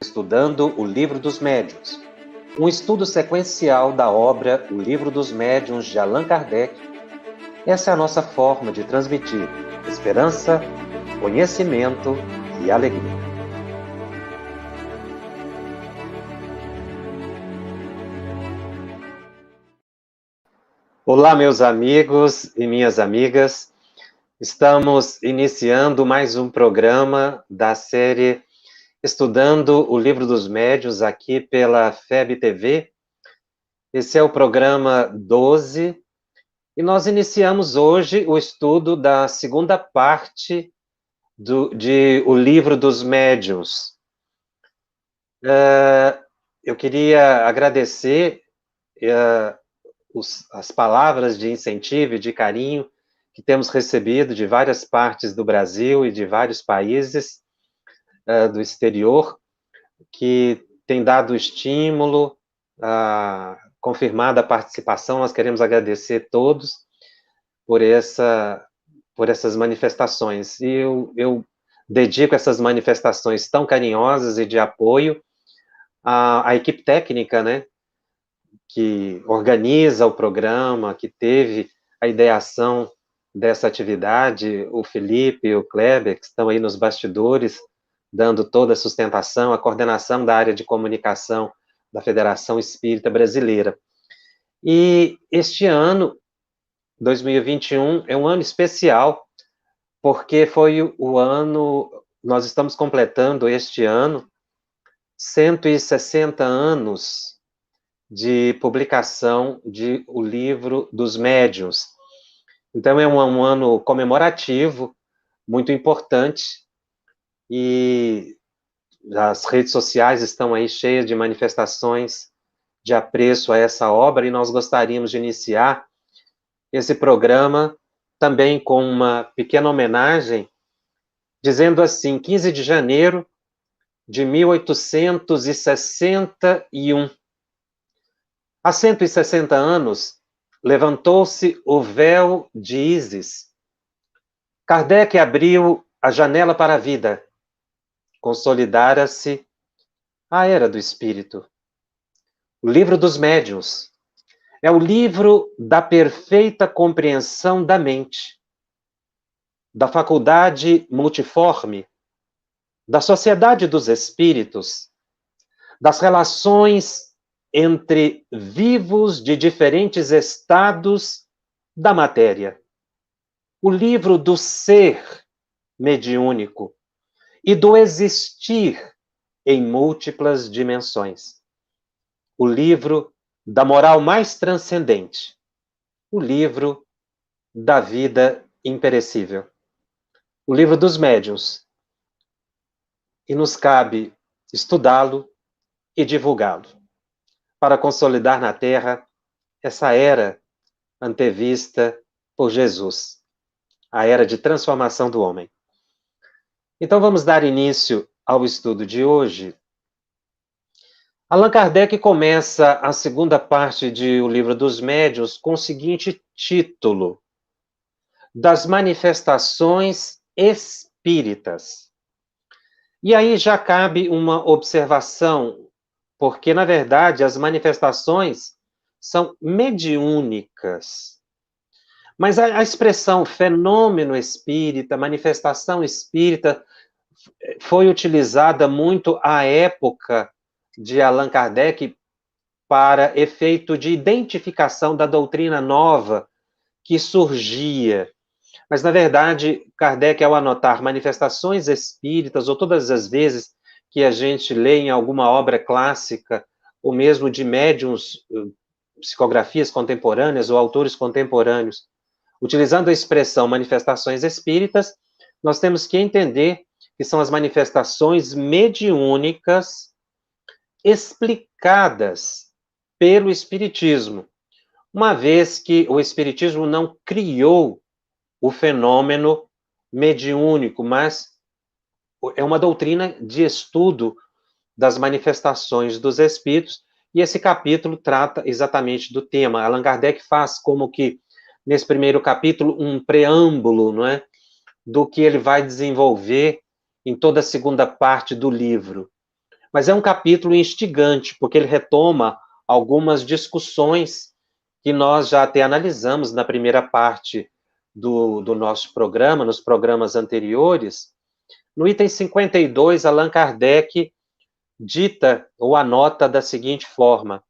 Estudando o Livro dos Médiuns, um estudo sequencial da obra O Livro dos Médiuns de Allan Kardec. Essa é a nossa forma de transmitir esperança, conhecimento e alegria. Olá, meus amigos e minhas amigas. Estamos iniciando mais um programa da série Estudando o Livro dos Médiuns aqui pela FEB TV. Esse é o programa 12 e nós iniciamos hoje o estudo da segunda parte de O Livro dos Médiuns. Eu queria agradecer as palavras de incentivo e de carinho que temos recebido de várias partes do Brasil e de vários países do exterior, que tem dado estímulo, confirmada a participação. Nós queremos agradecer todos por essas manifestações. E eu dedico essas manifestações tão carinhosas e de apoio à equipe técnica, né, que organiza o programa, que teve a ideação dessa atividade, o Felipe e o Kleber, que estão aí nos bastidores, dando toda a sustentação, a coordenação da área de comunicação da Federação Espírita Brasileira. E este ano, 2021, é um ano especial, porque foi o ano, nós estamos completando este ano 160 anos de publicação de O Livro dos Médiuns. Então, é um ano comemorativo, muito importante, e as redes sociais estão aí cheias de manifestações de apreço a essa obra, e nós gostaríamos de iniciar esse programa também com uma pequena homenagem, dizendo assim: 15 de janeiro de 1861, há 160 anos, levantou-se o véu de Ísis. Kardec abriu a janela para a vida. Consolidara-se a Era do Espírito. O Livro dos Médiuns é o livro da perfeita compreensão da mente, da faculdade multiforme, da sociedade dos espíritos, das relações entre vivos de diferentes estados da matéria. O livro do ser mediúnico e do existir em múltiplas dimensões. O livro da moral mais transcendente. O livro da vida imperecível. O Livro dos Médiuns. E nos cabe estudá-lo e divulgá-lo, para consolidar na Terra essa era antevista por Jesus, a era de transformação do homem. Então vamos dar início ao estudo de hoje. Allan Kardec começa a segunda parte de O Livro dos Médiuns com o seguinte título: Das Manifestações Espíritas. E aí já cabe uma observação, porque, na verdade, as manifestações são mediúnicas. Mas a expressão fenômeno espírita, manifestação espírita, foi utilizada muito à época de Allan Kardec para efeito de identificação da doutrina nova que surgia. Mas, na verdade, Kardec, ao anotar manifestações espíritas, ou todas as vezes que a gente lê em alguma obra clássica, ou mesmo de médiuns, psicografias contemporâneas ou autores contemporâneos, utilizando a expressão manifestações espíritas, nós temos que entender que são as manifestações mediúnicas explicadas pelo Espiritismo, uma vez que o Espiritismo não criou o fenômeno mediúnico, mas é uma doutrina de estudo das manifestações dos espíritos, e esse capítulo trata exatamente do tema. Allan Kardec faz como que, nesse primeiro capítulo, um preâmbulo, não é, do que ele vai desenvolver em toda a segunda parte do livro. mas é um capítulo instigante, porque ele retoma algumas discussões que nós já até analisamos na primeira parte do nosso programa, nos programas anteriores. No item 52, Allan Kardec dita ou anota da seguinte forma: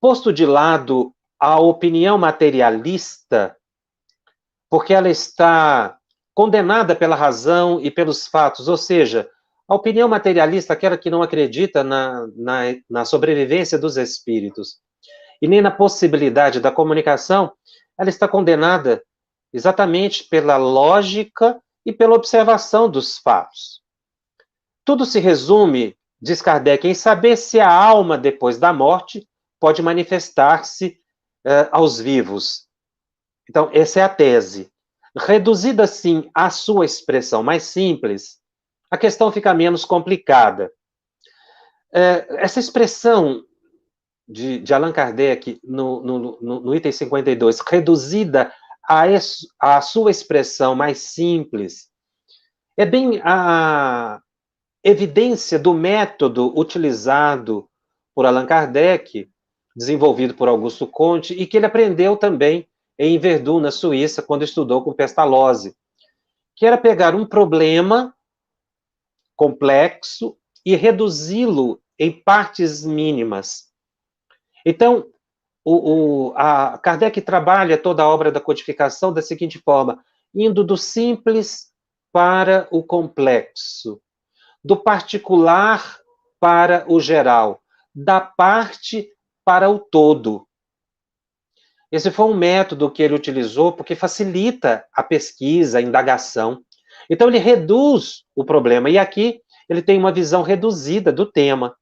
posto de lado a opinião materialista, porque ela está condenada pela razão e pelos fatos, ou seja, a opinião materialista, aquela que não acredita na sobrevivência dos espíritos e nem na possibilidade da comunicação, ela está condenada exatamente pela lógica e pela observação dos fatos. Tudo se resume, diz Kardec, em saber se a alma, depois da morte, pode manifestar-se aos vivos. Então, essa é a tese. Reduzida, assim, à sua expressão mais simples, a questão fica menos complicada. Essa expressão de Allan Kardec, no item 52, reduzida à sua expressão mais simples, é bem a evidência do método utilizado por Allan Kardec, desenvolvido por Augusto Comte, e que ele aprendeu também em Verdun, na Suíça, quando estudou com Pestalozzi, que era pegar um problema complexo e reduzi-lo em partes mínimas. Então, a Kardec trabalha toda a obra da codificação da seguinte forma: indo do simples para o complexo, do particular para o geral, da parte para o todo. Esse foi um método que ele utilizou porque facilita a pesquisa, a indagação. Então, ele reduz o problema. E aqui, ele tem uma visão reduzida do tema,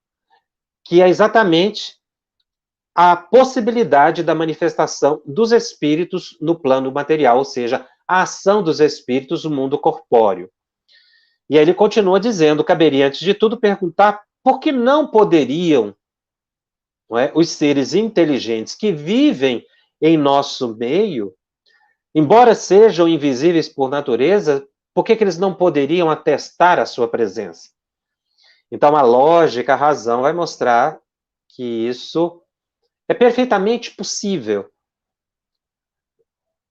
que é exatamente a possibilidade da manifestação dos espíritos no plano material, ou seja, a ação dos espíritos no mundo corpóreo. E aí ele continua dizendo, caberia, antes de tudo, perguntar por que não poderiam, não é, os seres inteligentes que vivem em nosso meio, embora sejam invisíveis por natureza, por que eles não poderiam atestar a sua presença? Então, a lógica, a razão vai mostrar que isso é perfeitamente possível.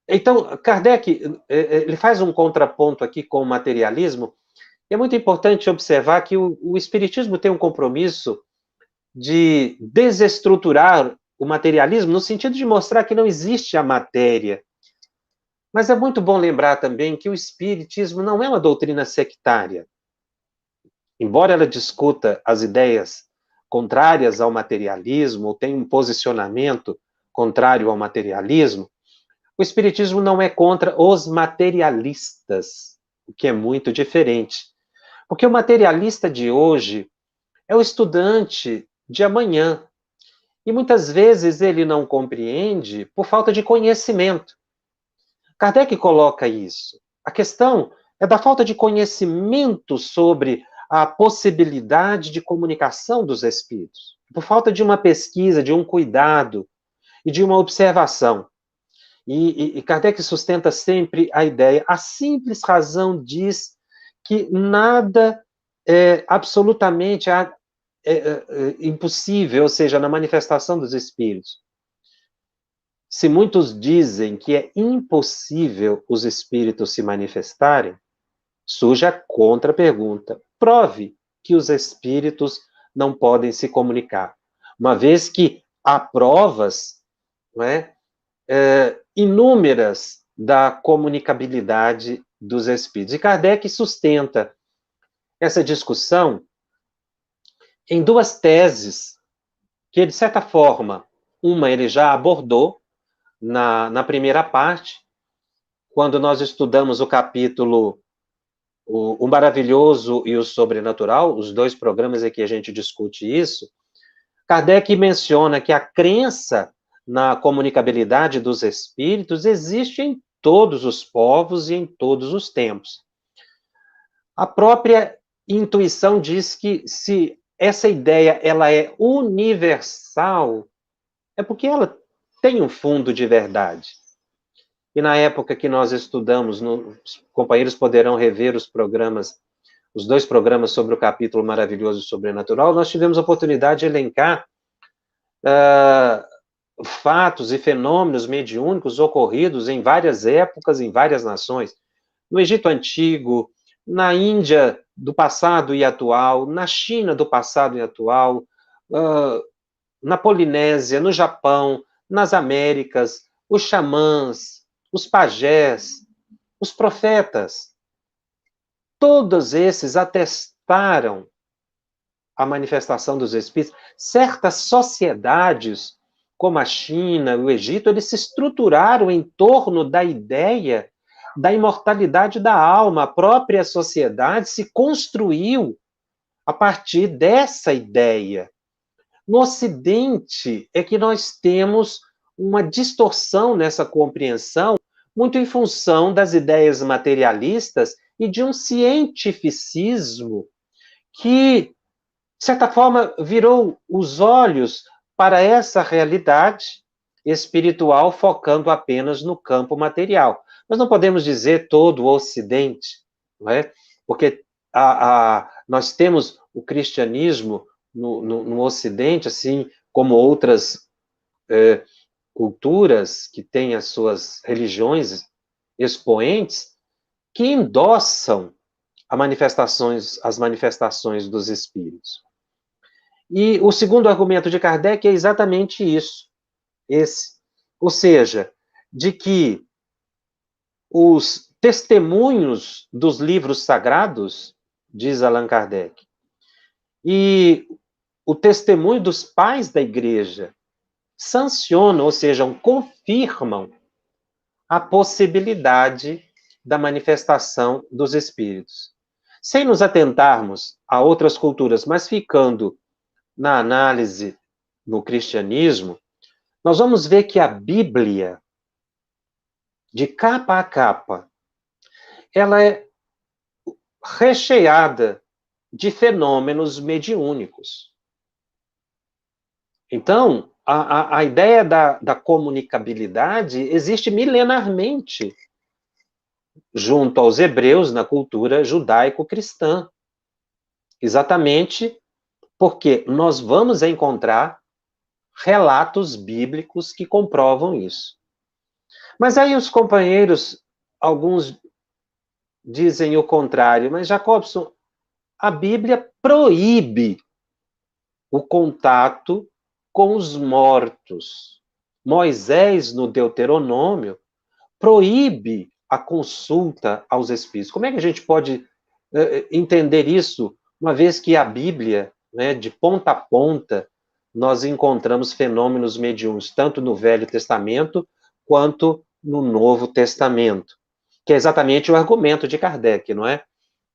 Então, Kardec, ele faz um contraponto aqui com o materialismo, e é muito importante observar que o Espiritismo tem um compromisso de desestruturar o materialismo, no sentido de mostrar que não existe a matéria. Mas é muito bom lembrar também que o Espiritismo não é uma doutrina sectária. Embora ela discuta as ideias contrárias ao materialismo, ou tenha um posicionamento contrário ao materialismo, o Espiritismo não é contra os materialistas, o que é muito diferente. Porque o materialista de hoje é o estudante de amanhã. E muitas vezes ele não compreende por falta de conhecimento. Kardec coloca isso. A questão é da falta de conhecimento sobre a possibilidade de comunicação dos espíritos. Por falta de uma pesquisa, de um cuidado e de uma observação. E Kardec sustenta sempre a ideia, a simples razão diz que nada é absolutamente impossível, ou seja, na manifestação dos espíritos. Se muitos dizem que é impossível os espíritos se manifestarem, surge a contra-pergunta. Prove que os espíritos não podem se comunicar. Uma vez que há provas, não é, inúmeras da comunicabilidade dos espíritos. E Kardec sustenta essa discussão em duas teses que, de certa forma, uma ele já abordou na primeira parte, quando nós estudamos o capítulo o Maravilhoso e o Sobrenatural, os dois programas em que a gente discute isso. Kardec menciona que a crença na comunicabilidade dos espíritos existe em todos os povos e em todos os tempos. A própria intuição diz que se essa ideia ela é universal, é porque ela tem um fundo de verdade. E na época que nós estudamos, os companheiros poderão rever os programas os 2 programas sobre o capítulo maravilhoso e sobrenatural, nós tivemos a oportunidade de elencar fatos e fenômenos mediúnicos ocorridos em várias épocas, em várias nações. No Egito Antigo, na Índia do passado e atual, na China do passado e atual, na Polinésia, no Japão, nas Américas, os xamãs, os pajés, os profetas, todos esses atestaram a manifestação dos espíritos. Certas sociedades, como a China, o Egito, eles se estruturaram em torno da ideia da imortalidade da alma. A própria sociedade se construiu a partir dessa ideia. No Ocidente é que nós temos uma distorção nessa compreensão, muito em função das ideias materialistas e de um cientificismo que, de certa forma, virou os olhos para essa realidade espiritual, focando apenas no campo material. Nós não podemos dizer todo o Ocidente, não é? Porque nós temos o cristianismo no Ocidente, assim como outras culturas que têm as suas religiões expoentes, que endossam as manifestações dos espíritos. E o segundo argumento de Kardec é exatamente isso, ou seja, de que os testemunhos dos livros sagrados, diz Allan Kardec, e o testemunho dos pais da igreja sancionam, ou seja, confirmam a possibilidade da manifestação dos espíritos. Sem nos atentarmos a outras culturas, mas ficando na análise no cristianismo, nós vamos ver que a Bíblia, de capa a capa, ela é recheada de fenômenos mediúnicos. Então, a ideia da comunicabilidade existe milenarmente junto aos hebreus na cultura judaico-cristã. Exatamente porque nós vamos encontrar relatos bíblicos que comprovam isso. Mas aí os companheiros, alguns dizem o contrário, mas Jacobson, a Bíblia proíbe o contato com os mortos. Moisés, no Deuteronômio, proíbe a consulta aos espíritos. Como é que a gente pode entender isso, uma vez que a Bíblia, né, de ponta a ponta, nós encontramos fenômenos mediúnicos, tanto no Velho Testamento quanto no Novo Testamento, que é exatamente o argumento de Kardec, não é?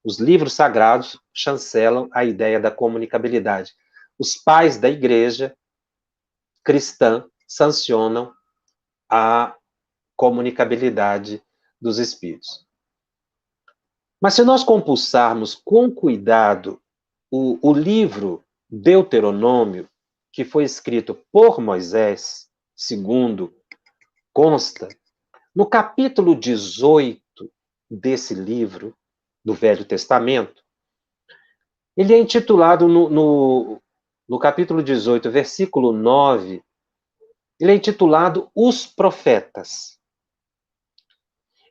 Os livros sagrados chancelam a ideia da comunicabilidade. Os pais da igreja cristã sancionam a comunicabilidade dos espíritos. Mas se nós compulsarmos com cuidado o livro Deuteronômio, que foi escrito por Moisés, segundo consta, no capítulo 18 desse livro, do Velho Testamento, ele é intitulado, no capítulo 18, versículo 9, ele é intitulado Os Profetas.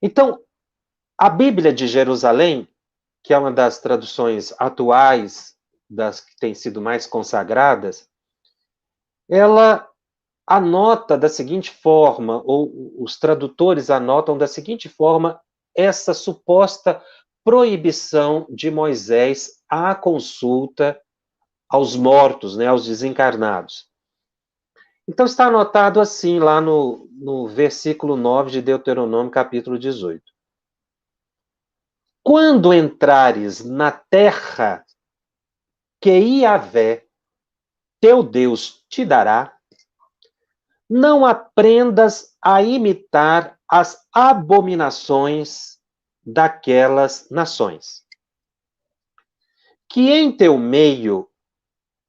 Então, a Bíblia de Jerusalém, que é uma das traduções atuais, das que têm sido mais consagradas, ela anota da seguinte forma, ou os tradutores anotam da seguinte forma, essa suposta proibição de Moisés à consulta aos mortos, né, aos desencarnados. Então está anotado assim, lá no versículo 9 de Deuteronômio, capítulo 18. Quando entrares na terra que Yahvé, teu Deus, te dará, não aprendas a imitar as abominações daquelas nações. Que em teu meio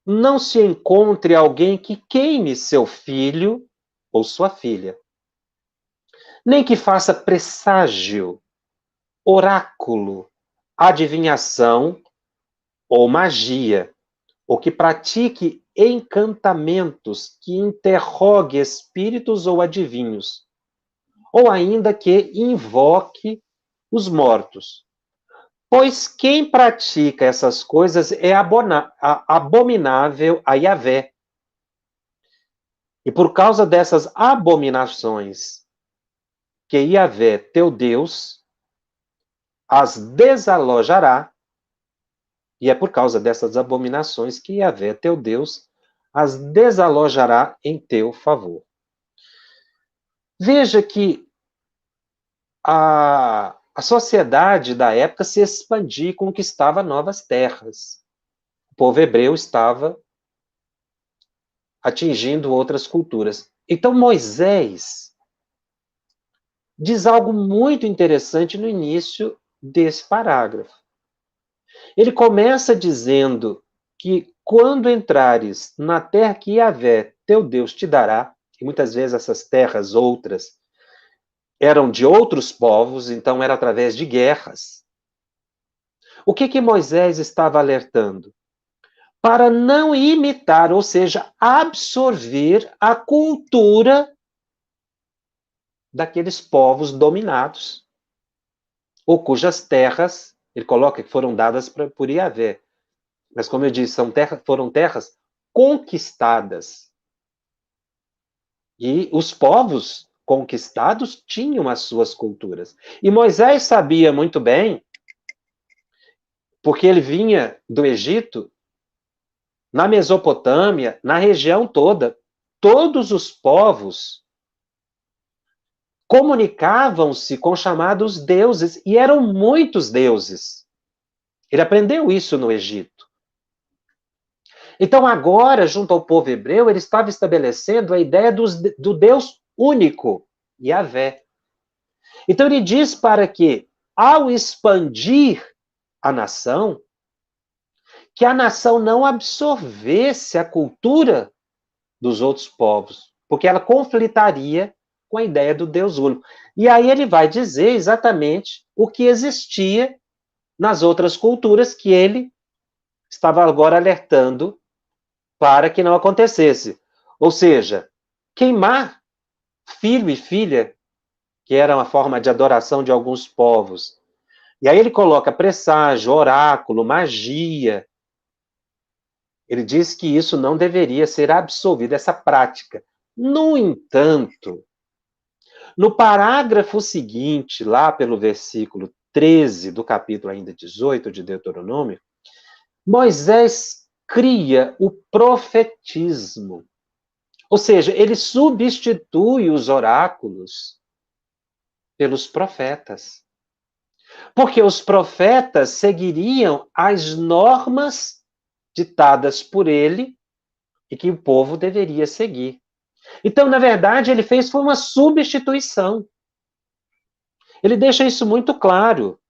não se encontre alguém que queime seu filho ou sua filha, nem que faça presságio, oráculo, adivinhação ou magia, ou que pratique encantamentos, que interrogue espíritos ou adivinhos, ou ainda que invoque os mortos. Pois quem pratica essas coisas é abominável a Yahvé. E por causa dessas abominações que Yahvé, teu Deus, as desalojará, e é por causa dessas abominações que Yahvé, teu Deus, as desalojará em teu favor. Veja que a sociedade da época se expandia e conquistava novas terras. O povo hebreu estava atingindo outras culturas. Então Moisés diz algo muito interessante no início desse parágrafo. Ele começa dizendo que quando entrares na terra que Yahvé, teu Deus, te dará, e muitas vezes essas terras outras eram de outros povos, então era através de guerras. O que Moisés estava alertando? Para não imitar, ou seja, absorver a cultura daqueles povos dominados, ou cujas terras, ele coloca que foram dadas por Yahvé. Mas, como eu disse, foram terras conquistadas. E os povos conquistados tinham as suas culturas. E Moisés sabia muito bem, porque ele vinha do Egito, na Mesopotâmia, na região toda, todos os povos comunicavam-se com chamados deuses, e eram muitos deuses. Ele aprendeu isso no Egito. Então, agora, junto ao povo hebreu, ele estava estabelecendo a ideia do Deus único, Yahvé. Então, ele diz para que, ao expandir a nação, que a nação não absorvesse a cultura dos outros povos, porque ela conflitaria com a ideia do Deus único. E aí ele vai dizer exatamente o que existia nas outras culturas que ele estava agora alertando para que não acontecesse. Ou seja, queimar filho e filha, que era uma forma de adoração de alguns povos. E aí ele coloca presságio, oráculo, magia. Ele diz que isso não deveria ser absolvido, essa prática. No entanto, no parágrafo seguinte, lá pelo versículo 13 do capítulo ainda 18 de Deuteronômio, Moisés cria o profetismo. Ou seja, ele substitui os oráculos pelos profetas. Porque os profetas seguiriam as normas ditadas por ele e que o povo deveria seguir. Então, na verdade, ele fez foi uma substituição. Ele deixa isso muito claro.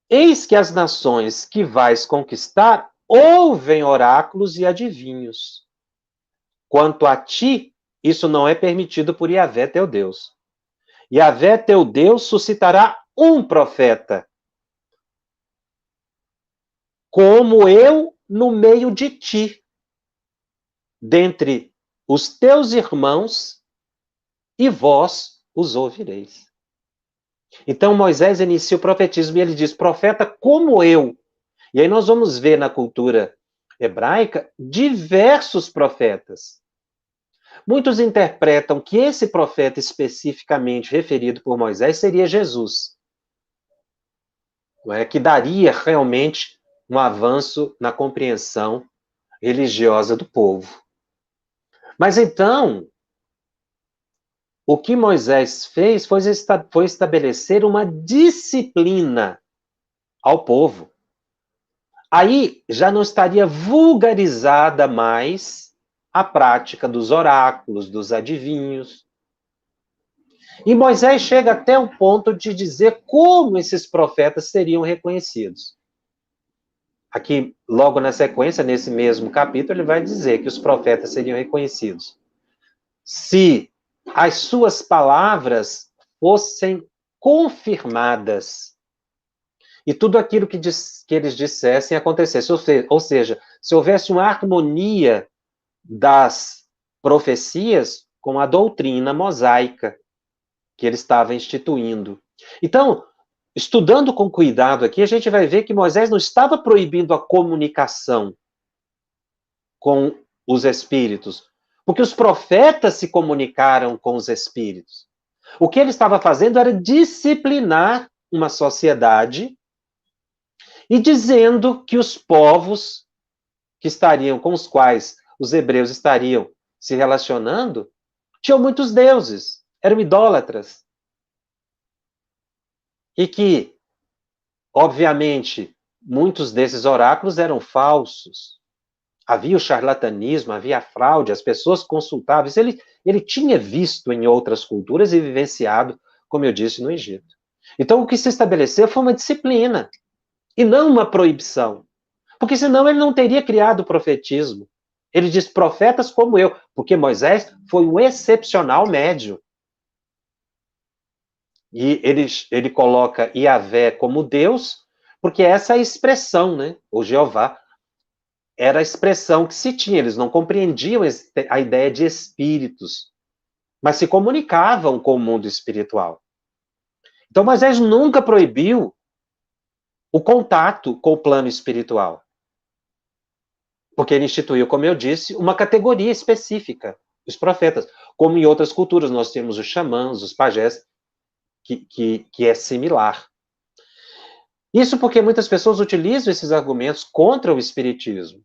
Eis que as nações que vais conquistar ouvem oráculos e adivinhos. Quanto a ti, isso não é permitido por Yahvé, teu Deus. Yahvé, teu Deus, suscitará um profeta, como eu no meio de ti, dentre os teus irmãos, e vós os ouvireis. Então Moisés inicia o profetismo e ele diz, profeta como eu. E aí nós vamos ver na cultura hebraica diversos profetas. Muitos interpretam que esse profeta especificamente referido por Moisés seria Jesus, não é? Que daria realmente um avanço na compreensão religiosa do povo. Mas então, o que Moisés fez foi estabelecer uma disciplina ao povo. Aí já não estaria vulgarizada mais a prática dos oráculos, dos adivinhos. E Moisés chega até o ponto de dizer como esses profetas seriam reconhecidos. Aqui, logo na sequência, nesse mesmo capítulo, ele vai dizer que os profetas seriam reconhecidos se as suas palavras fossem confirmadas e tudo aquilo que eles dissessem acontecesse. Ou seja, se houvesse uma harmonia das profecias com a doutrina mosaica que ele estava instituindo. Então, estudando com cuidado aqui, a gente vai ver que Moisés não estava proibindo a comunicação com os espíritos, porque os profetas se comunicaram com os espíritos. O que ele estava fazendo era disciplinar uma sociedade e dizendo que os povos que estariam, com os quais os hebreus estariam se relacionando, tinham muitos deuses, eram idólatras. E que, obviamente, muitos desses oráculos eram falsos. Havia o charlatanismo, havia a fraude, as pessoas consultavam. Isso ele tinha visto em outras culturas e vivenciado, como eu disse, no Egito. Então, o que se estabeleceu foi uma disciplina, e não uma proibição. Porque senão ele não teria criado o profetismo. Ele diz profetas como eu, porque Moisés foi um excepcional médium. E ele coloca Yahvé como Deus, porque essa é a expressão, né? O Jeová era a expressão que se tinha. Eles não compreendiam a ideia de espíritos, mas se comunicavam com o mundo espiritual. Então Moisés nunca proibiu o contato com o plano espiritual. Porque ele instituiu, como eu disse, uma categoria específica, os profetas. Como em outras culturas, nós temos os xamãs, os pajés, que é similar. Isso porque muitas pessoas utilizam esses argumentos contra o espiritismo.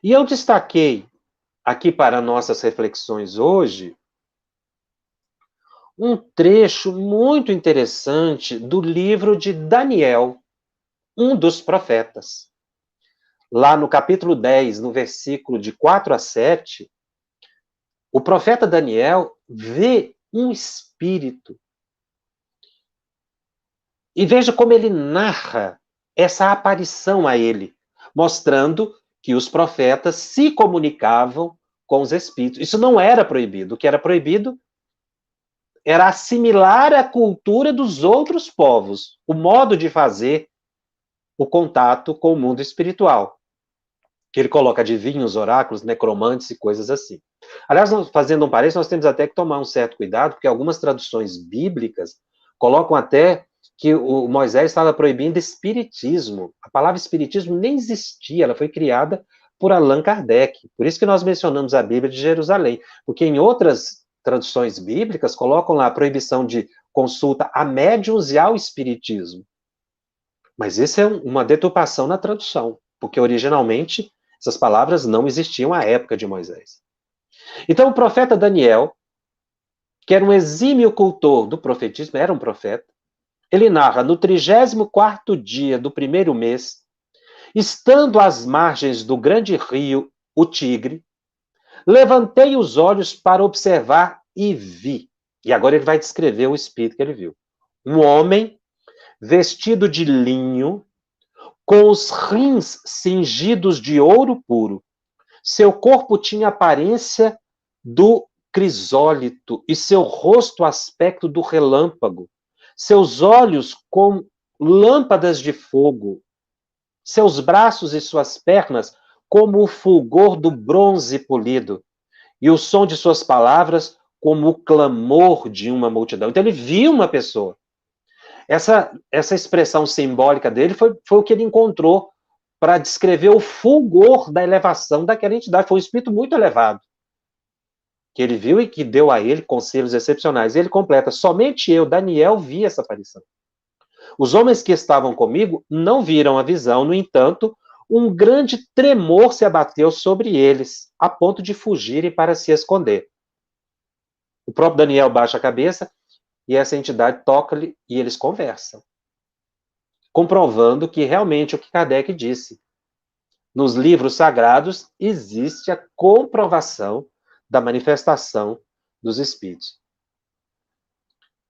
E eu destaquei aqui para nossas reflexões hoje um trecho muito interessante do livro de Daniel, um dos profetas. Lá no capítulo 10, no versículo de 4 a 7, o profeta Daniel vê um espírito. E veja como ele narra essa aparição a ele, mostrando que os profetas se comunicavam com os espíritos. Isso não era proibido. O que era proibido era assimilar a cultura dos outros povos, o modo de fazer o contato com o mundo espiritual. Que ele coloca adivinhos, oráculos, necromantes e coisas assim. Aliás, fazendo um parênteses, nós temos até que tomar um certo cuidado, porque algumas traduções bíblicas colocam até que o Moisés estava proibindo espiritismo. A palavra espiritismo nem existia, ela foi criada por Allan Kardec. Por isso que nós mencionamos a Bíblia de Jerusalém, porque em outras traduções bíblicas colocam lá a proibição de consulta a médiuns e ao espiritismo. Mas isso é uma deturpação na tradução, porque originalmente essas palavras não existiam à época de Moisés. Então o profeta Daniel, que era um exímio cultor do profetismo, era um profeta, ele narra, no 34º dia do primeiro mês, estando às margens do grande rio, o Tigre, levantei os olhos para observar e vi. E agora ele vai descrever o espírito que ele viu. Um homem vestido de linho, com os rins cingidos de ouro puro. Seu corpo tinha aparência do crisólito e seu rosto aspecto do relâmpago. Seus olhos como lâmpadas de fogo. Seus braços e suas pernas como o fulgor do bronze polido. E o som de suas palavras como o clamor de uma multidão. Então ele viu uma pessoa. Essa expressão simbólica dele foi o que ele encontrou para descrever o fulgor da elevação daquela entidade. Foi um espírito muito elevado, que ele viu e que deu a ele conselhos excepcionais. E ele completa, somente eu, Daniel, vi essa aparição. Os homens que estavam comigo não viram a visão, no entanto, um grande tremor se abateu sobre eles, a ponto de fugirem para se esconder. O próprio Daniel baixa a cabeça e essa entidade toca-lhe e eles conversam, comprovando que realmente o que Kardec disse. Nos livros sagrados existe a comprovação da manifestação dos espíritos.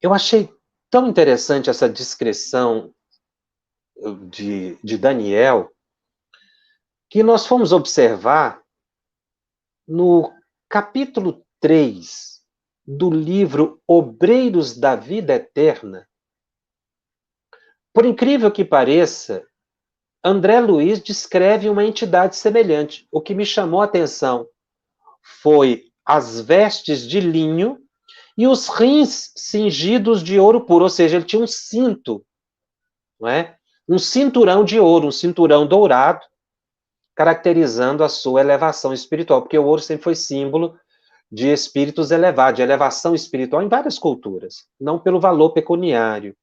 Eu achei tão interessante essa descrição de Daniel, que nós fomos observar no capítulo 3 do livro Obreiros da Vida Eterna, Por incrível que pareça, André Luiz descreve uma entidade semelhante. O que me chamou a atenção foi as vestes de linho e os rins cingidos de ouro puro, ou seja, ele tinha um cinto, não é? Um cinturão de ouro, um cinturão dourado, caracterizando a sua elevação espiritual, porque o ouro sempre foi símbolo de espíritos elevados, de elevação espiritual em várias culturas, não pelo valor pecuniário.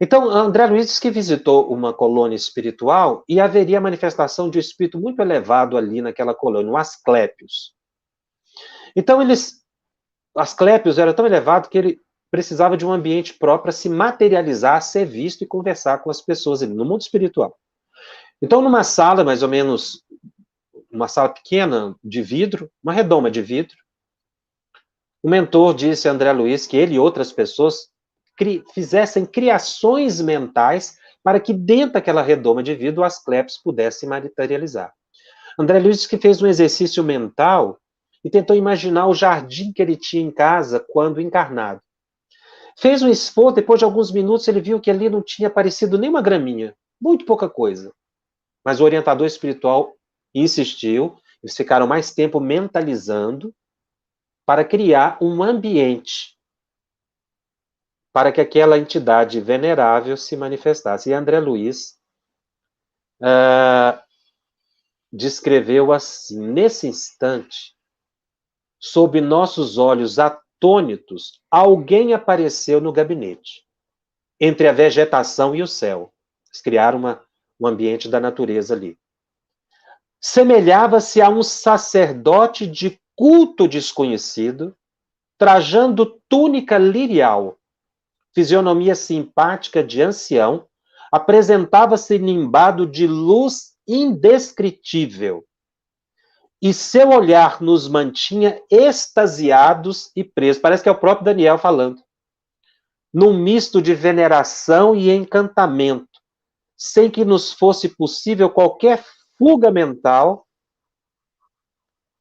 Então, André Luiz diz que visitou uma colônia espiritual e haveria a manifestação de um espírito muito elevado ali naquela colônia, o Asclépios. Então, Asclépios era tão elevado que ele precisava de um ambiente próprio para se materializar, ser visto e conversar com as pessoas ali, no mundo espiritual. Então, numa sala, mais ou menos, uma sala pequena de vidro, uma redoma de vidro, o mentor disse a André Luiz que ele e outras pessoas fizessem criações mentais para que dentro daquela redoma de vidro o Asclépios pudesse materializar. André Luiz disse que fez um exercício mental e tentou imaginar o jardim que ele tinha em casa quando encarnado. Fez um esforço, depois de alguns minutos ele viu que ali não tinha aparecido nenhuma graminha, muito pouca coisa. Mas o orientador espiritual insistiu, eles ficaram mais tempo mentalizando para criar um ambiente para que aquela entidade venerável se manifestasse. E André Luiz descreveu assim: nesse instante, sob nossos olhos atônitos, alguém apareceu no gabinete, entre a vegetação e o céu. Eles criaram um ambiente da natureza ali. Semelhava-se a um sacerdote de culto desconhecido, trajando túnica lirial, fisionomia simpática de ancião, apresentava-se nimbado de luz indescritível, e seu olhar nos mantinha extasiados e presos. Parece que é o próprio Daniel falando. Num misto de veneração e encantamento, sem que nos fosse possível qualquer fuga mental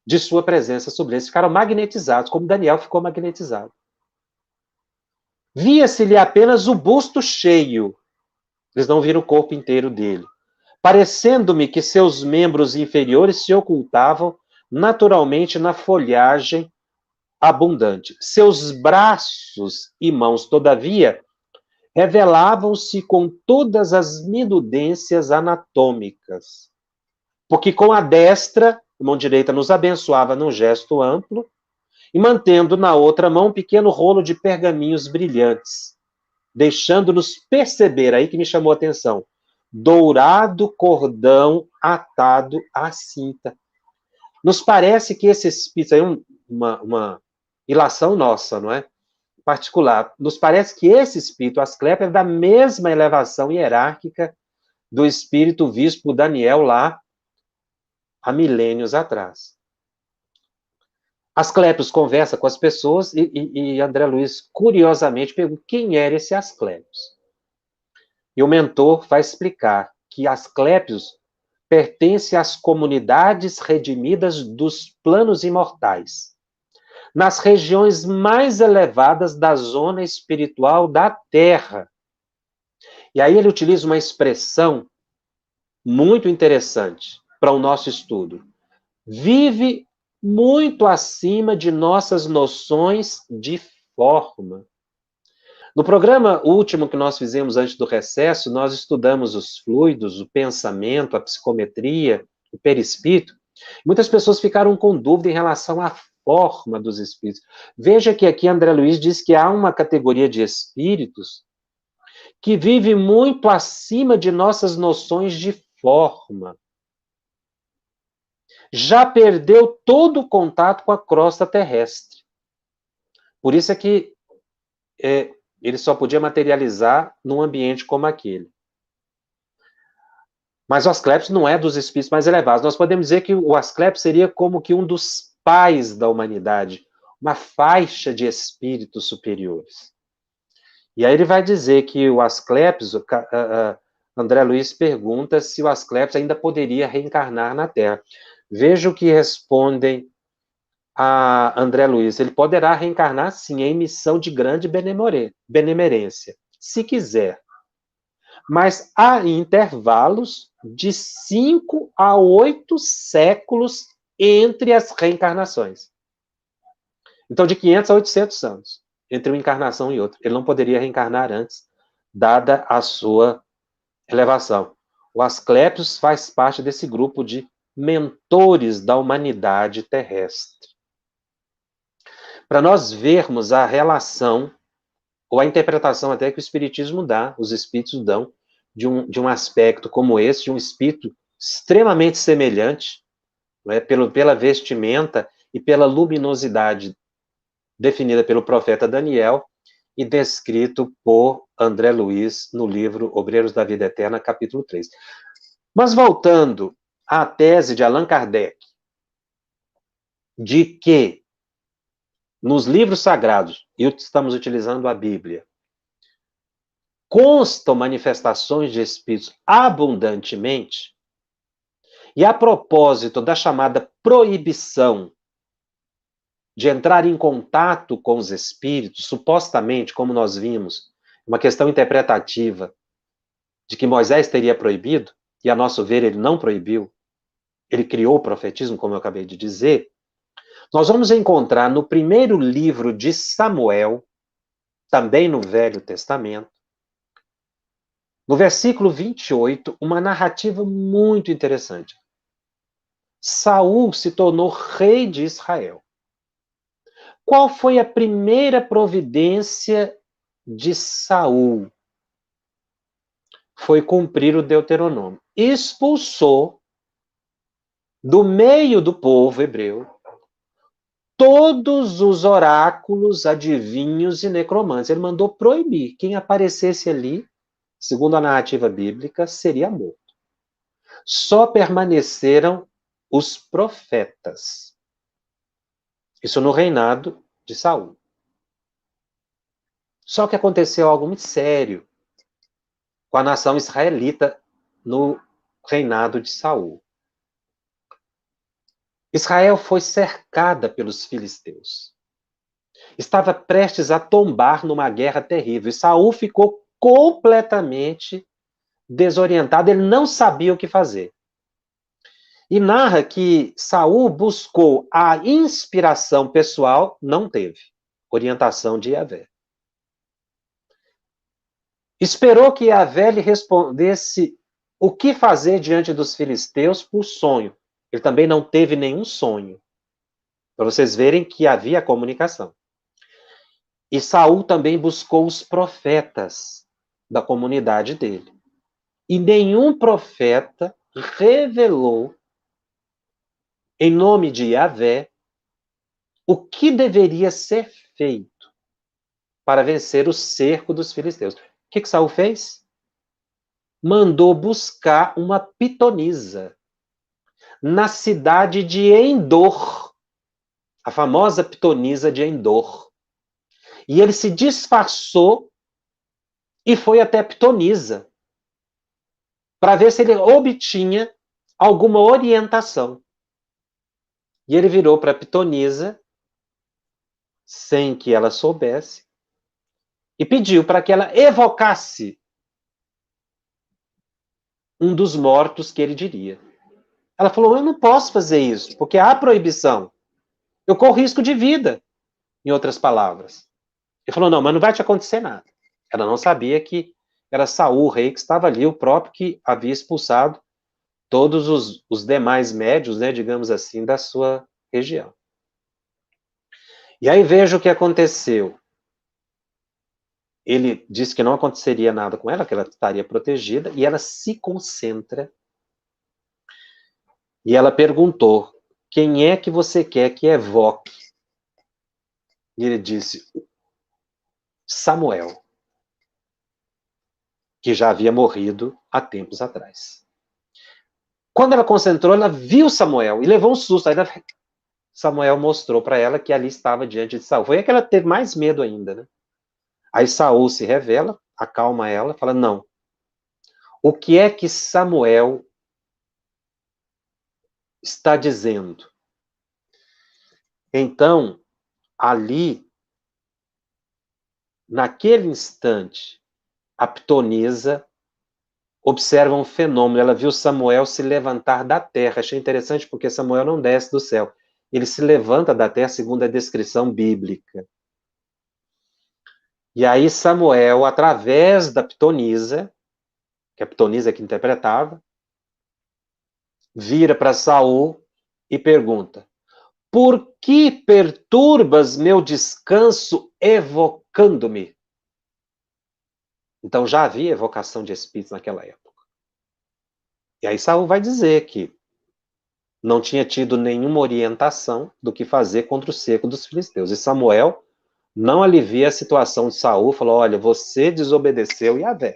de sua presença sobre eles. Ficaram magnetizados, como Daniel ficou magnetizado. Via-se-lhe apenas o busto cheio. Eles não viram o corpo inteiro dele. Parecendo-me que seus membros inferiores se ocultavam naturalmente na folhagem abundante. Seus braços e mãos, todavia, revelavam-se com todas as minudências anatômicas. Porque com a destra, a mão direita nos abençoava num gesto amplo, e mantendo na outra mão um pequeno rolo de pergaminhos brilhantes, deixando-nos perceber, aí que me chamou a atenção, dourado cordão atado à cinta. Nos parece que esse espírito, aí uma ilação nossa, não é? Particular, nos parece que esse espírito, Asclepio, é da mesma elevação hierárquica do espírito visto por Daniel lá há milênios atrás. Asclépios conversa com as pessoas e André Luiz, curiosamente, pergunta quem era esse Asclépios. E o mentor vai explicar que Asclépios pertence às comunidades redimidas dos planos imortais, nas regiões mais elevadas da zona espiritual da Terra. E aí ele utiliza uma expressão muito interessante para o nosso estudo. Vive muito acima de nossas noções de forma. No programa último que nós fizemos antes do recesso, nós estudamos os fluidos, o pensamento, a psicometria, o perispírito. Muitas pessoas ficaram com dúvida em relação à forma dos espíritos. Veja que aqui André Luiz diz que há uma categoria de espíritos que vive muito acima de nossas noções de forma. Já perdeu todo o contato com a crosta terrestre. Por isso é que ele só podia materializar num ambiente como aquele. Mas o Asclépios não é dos espíritos mais elevados. Nós podemos dizer que o Asclépios seria como que um dos pais da humanidade, uma faixa de espíritos superiores. E aí ele vai dizer que o Asclépios, André Luiz pergunta se o Asclépios ainda poderia reencarnar na Terra. Veja o que respondem a André Luiz. Ele poderá reencarnar, sim, em missão de grande benemerência, se quiser. mas há intervalos de 5 a 8 séculos entre as reencarnações. Então, de 500 a 800 anos, entre uma encarnação e outra. Ele não poderia reencarnar antes, dada a sua elevação. O Asclepios faz parte desse grupo de mentores da humanidade terrestre. Para nós vermos a relação, ou a interpretação até que o Espiritismo dá, os Espíritos dão, de um aspecto como esse, de um espírito extremamente semelhante, né, pela vestimenta e pela luminosidade definida pelo profeta Daniel e descrito por André Luiz no livro Obreiros da Vida Eterna, capítulo 3. Mas voltando à tese de Allan Kardec, de que nos livros sagrados, e estamos utilizando a Bíblia, constam manifestações de espíritos abundantemente, e a propósito da chamada proibição de entrar em contato com os espíritos, supostamente, como nós vimos, uma questão interpretativa de que Moisés teria proibido, e a nosso ver ele não proibiu, ele criou o profetismo, como eu acabei de dizer, nós vamos encontrar no primeiro livro de Samuel, também no Velho Testamento, no versículo 28, uma narrativa muito interessante. Saul se tornou rei de Israel. Qual foi a primeira providência de Saul? Foi cumprir o Deuteronômio. Expulsou do meio do povo hebreu todos os oráculos, adivinhos e necromantes. Ele mandou proibir. Quem aparecesse ali, segundo a narrativa bíblica, seria morto. Só permaneceram os profetas. Isso no reinado de Saul. Só que aconteceu algo muito sério com a nação israelita no reinado de Saul. Israel foi cercada pelos filisteus. Estava prestes a tombar numa guerra terrível. E Saul ficou completamente desorientado, ele não sabia o que fazer. E narra que Saul buscou a inspiração pessoal, não teve orientação de Yahvé. Esperou que Yahvé lhe respondesse o que fazer diante dos filisteus por sonho. Ele também não teve nenhum sonho. Para vocês verem que havia comunicação. E Saul também buscou os profetas da comunidade dele. E nenhum profeta revelou, em nome de Yahvé, o que deveria ser feito para vencer o cerco dos filisteus. O que Saul fez? Mandou buscar uma pitonisa na cidade de Endor, a famosa pitonisa de Endor. E ele se disfarçou e foi até a pitonisa para ver se ele obtinha alguma orientação. E ele virou para a pitonisa, sem que ela soubesse, e pediu para que ela evocasse um dos mortos que ele diria. Ela falou, eu não posso fazer isso, porque há proibição. Eu corro risco de vida, em outras palavras. Ele falou, não, mas não vai te acontecer nada. Ela não sabia que era Saul, o rei, que estava ali, o próprio que havia expulsado todos os demais médios, né, digamos assim, da sua região. E aí veja o que aconteceu. Ele disse que não aconteceria nada com ela, que ela estaria protegida, e ela se concentra. E ela perguntou, quem é que você quer que evoque? E ele disse, Samuel, que já havia morrido há tempos atrás. Quando ela concentrou, ela viu Samuel e levou um susto. Aí Samuel mostrou para ela que ali estava diante de Saul. Foi aí que ela teve mais medo ainda, né? Aí Saul se revela, acalma ela, fala, não. O que é que Samuel está dizendo? Então, ali, naquele instante, a pitonisa observa um fenômeno. Ela viu Samuel se levantar da terra. Achei interessante porque Samuel não desce do céu. Ele se levanta da terra segundo a descrição bíblica. E aí Samuel, através da pitonisa, que a pitonisa que interpretava, vira para Saul e pergunta: por que perturbas meu descanso evocando-me? Então já havia evocação de espíritos naquela época. E aí Saul vai dizer que não tinha tido nenhuma orientação do que fazer contra o cerco dos filisteus. E Samuel não alivia a situação de Saul, falou: olha, você desobedeceu Yahvé.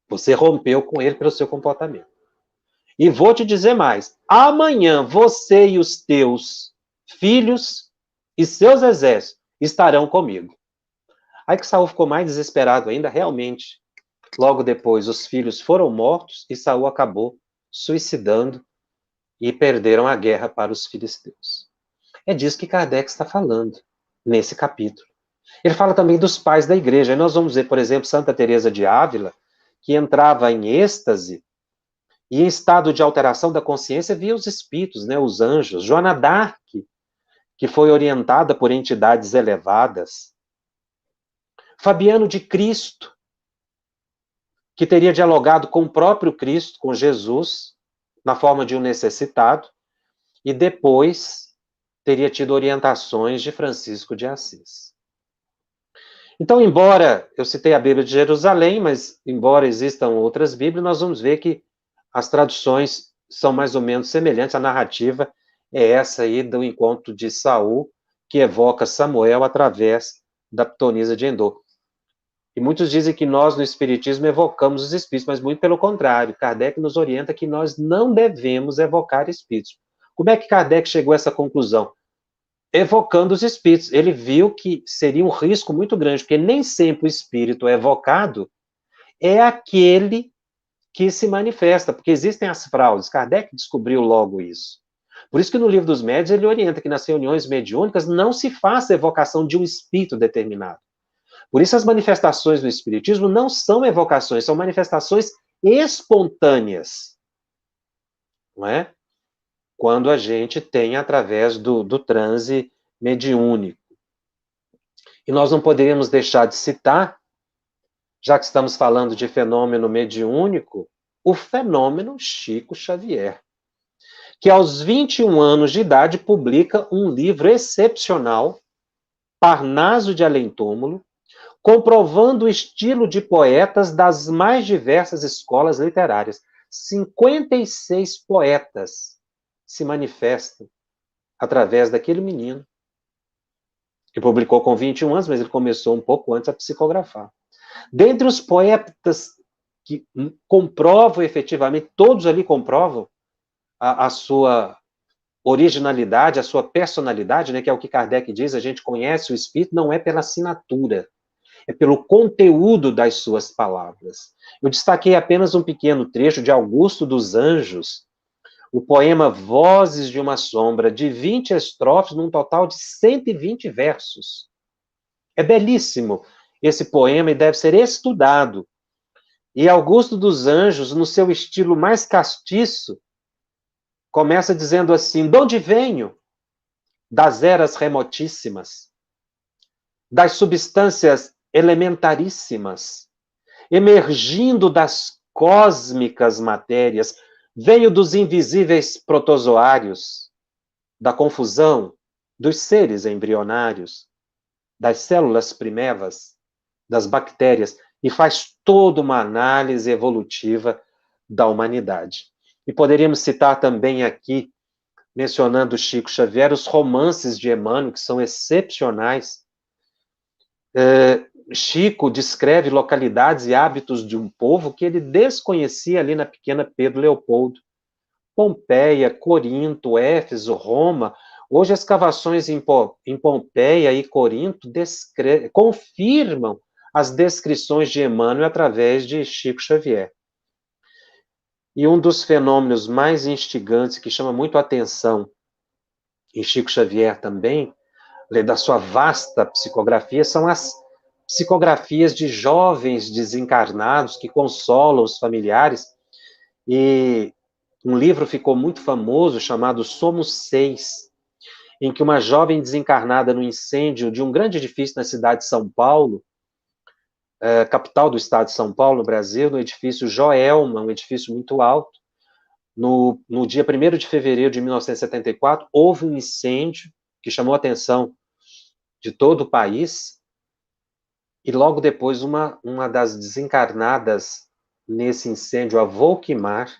Você rompeu com ele pelo seu comportamento. E vou te dizer mais: amanhã você e os teus filhos e seus exércitos estarão comigo. Aí que Saul ficou mais desesperado ainda, realmente. Logo depois, os filhos foram mortos e Saul acabou suicidando e perderam a guerra para os filisteus. É disso que Kardec está falando nesse capítulo. Ele fala também dos pais da igreja. Aí nós vamos ver, por exemplo, Santa Teresa de Ávila, que entrava em êxtase e em estado de alteração da consciência via os espíritos, né, os anjos. Joana d'Arc, que foi orientada por entidades elevadas. Fabiano de Cristo, que teria dialogado com o próprio Cristo, com Jesus, na forma de um necessitado, e depois teria tido orientações de Francisco de Assis. Então, embora eu citei a Bíblia de Jerusalém, mas embora existam outras Bíblias, nós vamos ver que as traduções são mais ou menos semelhantes. A narrativa é essa aí do encontro de Saul, que evoca Samuel através da pitonisa de Endor. E muitos dizem que nós, no Espiritismo, evocamos os espíritos, mas muito pelo contrário. Kardec nos orienta que nós não devemos evocar espíritos. Como é que Kardec chegou a essa conclusão? Evocando os espíritos. Ele viu que seria um risco muito grande, porque nem sempre o espírito evocado é aquele que se manifesta, porque existem as fraudes. Kardec descobriu logo isso. Por isso que no Livro dos Médiuns ele orienta que nas reuniões mediúnicas não se faça evocação de um espírito determinado. Por isso as manifestações do espiritismo não são evocações, são manifestações espontâneas. Não é? Quando a gente tem através do transe mediúnico. E nós não poderíamos deixar de citar, já que estamos falando de fenômeno mediúnico, o fenômeno Chico Xavier, que aos 21 anos de idade publica um livro excepcional, Parnaso de Além-Túmulo, comprovando o estilo de poetas das mais diversas escolas literárias. 56 poetas se manifestam através daquele menino, que publicou com 21 anos, mas ele começou um pouco antes a psicografar. Dentre os poetas que comprovam efetivamente, todos ali comprovam a sua originalidade, a sua personalidade, né, que é o que Kardec diz, a gente conhece o espírito não é pela assinatura, é pelo conteúdo das suas palavras. Eu destaquei apenas um pequeno trecho de Augusto dos Anjos, o poema Vozes de uma Sombra, de 20 estrofes, num total de 120 versos. É belíssimo esse poema e deve ser estudado. E Augusto dos Anjos, no seu estilo mais castiço, começa dizendo assim: de onde venho? Das eras remotíssimas, das substâncias elementaríssimas, emergindo das cósmicas matérias, venho dos invisíveis protozoários, da confusão dos seres embrionários, das células primevas, das bactérias, e faz toda uma análise evolutiva da humanidade. E poderíamos citar também aqui, mencionando Chico Xavier, os romances de Emmanuel, que são excepcionais. Chico descreve localidades e hábitos de um povo que ele desconhecia ali na pequena Pedro Leopoldo. Pompeia, Corinto, Éfeso, Roma. Hoje, as escavações em Pompeia e Corinto confirmam as descrições de Emmanuel através de Chico Xavier. E um dos fenômenos mais instigantes, que chama muito a atenção em Chico Xavier também, da sua vasta psicografia, são as psicografias de jovens desencarnados que consolam os familiares, e um livro ficou muito famoso chamado Somos Seis, em que uma jovem desencarnada no incêndio de um grande edifício na cidade de São Paulo, capital do estado de São Paulo, no Brasil, no edifício Joelma, um edifício muito alto, no dia 1º de fevereiro de 1974, houve um incêndio que chamou a atenção de todo o país, e logo depois uma das desencarnadas nesse incêndio, a Volquimar,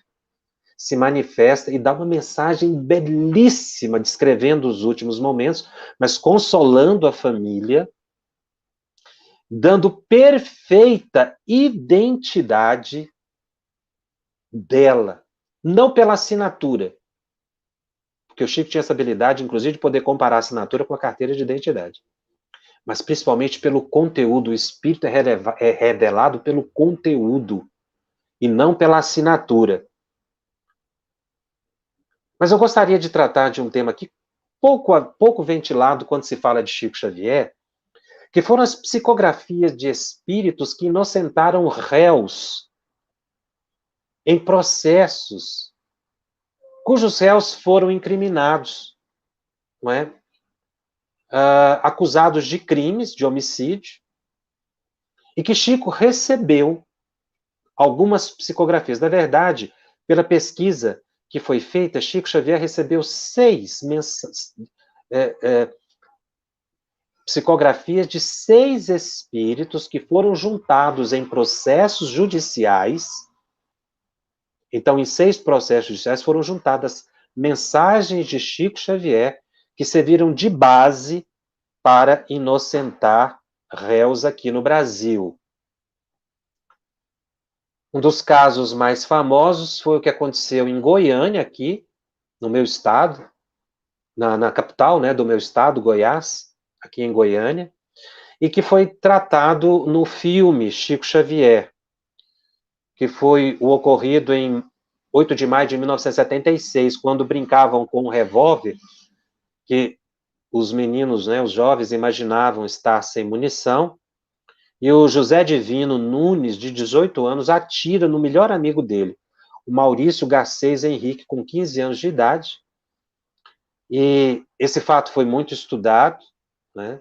se manifesta e dá uma mensagem belíssima, descrevendo os últimos momentos, mas consolando a família, dando perfeita identidade dela, não pela assinatura, porque o Chico tinha essa habilidade, inclusive, de poder comparar a assinatura com a carteira de identidade, mas principalmente pelo conteúdo. O espírito é revelado pelo conteúdo e não pela assinatura. Mas eu gostaria de tratar de um tema aqui pouco ventilado quando se fala de Chico Xavier, que foram as psicografias de espíritos que inocentaram réus em processos cujos réus foram incriminados, não é? Acusados de crimes, de homicídio, e que Chico recebeu algumas psicografias. Na verdade, pela pesquisa que foi feita, Chico Xavier recebeu 6 psicografias de 6 espíritos que foram juntados em processos judiciais. Então, em 6 processos judiciais foram juntadas mensagens de Chico Xavier que serviram de base para inocentar réus aqui no Brasil. Um dos casos mais famosos foi o que aconteceu em Goiânia, aqui, no meu estado, na capital, né, do meu estado, Goiás, aqui em Goiânia, e que foi tratado no filme Chico Xavier, que foi o ocorrido em 8 de maio de 1976, quando brincavam com um revólver, que os meninos, né, os jovens, imaginavam estar sem munição, e o José Divino Nunes, de 18 anos, atira no melhor amigo dele, o Maurício Garcês Henrique, com 15 anos de idade. E esse fato foi muito estudado, né,